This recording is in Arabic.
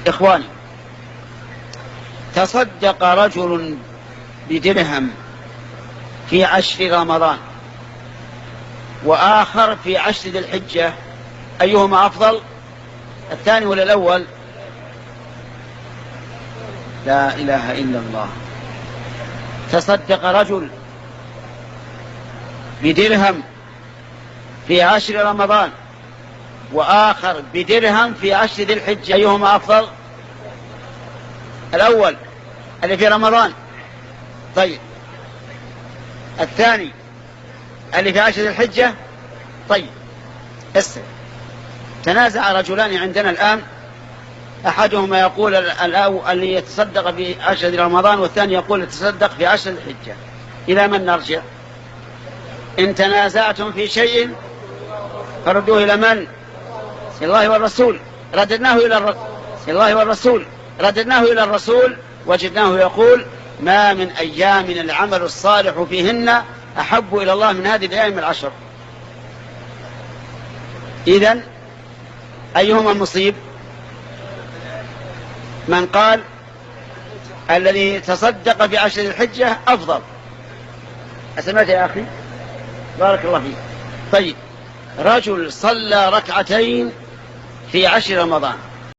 إخواني، تصدق رجل بدرهم في 10 رمضان وآخر في 10 ذي الحجة، أيهما أفضل؟ الثاني ولا الأول؟ لا إله إلا الله. تصدق رجل بدرهم في 10 رمضان وآخر بدرهم في 10 ذي الحجة، أيهما أفضل؟ الأول اللي في رمضان. طيب الثاني اللي في 10 ذي الحجة. طيب اسمع، تنازع رجلان عندنا الآن، أحدهما يقول اللي يتصدق في 10 ذي رمضان، والثاني يقول يتصدق في 10 ذي الحجة. إلى من نرجع؟ إن تنازعتم في شيء فردوه إلى من؟ إلى الله والرسول. رددناه إلى الرسول وجدناه يقول: ما من أيام العمل الصالح فيهن أحب إلى الله من هذه الأيام 10. إذن أيهما المصيب؟ من قال الذي تصدق في 10 ذي الحجة أفضل. أسمعت يا أخي؟ بارك الله فيك. طيب رجل صلى ركعتين في 10 رمضان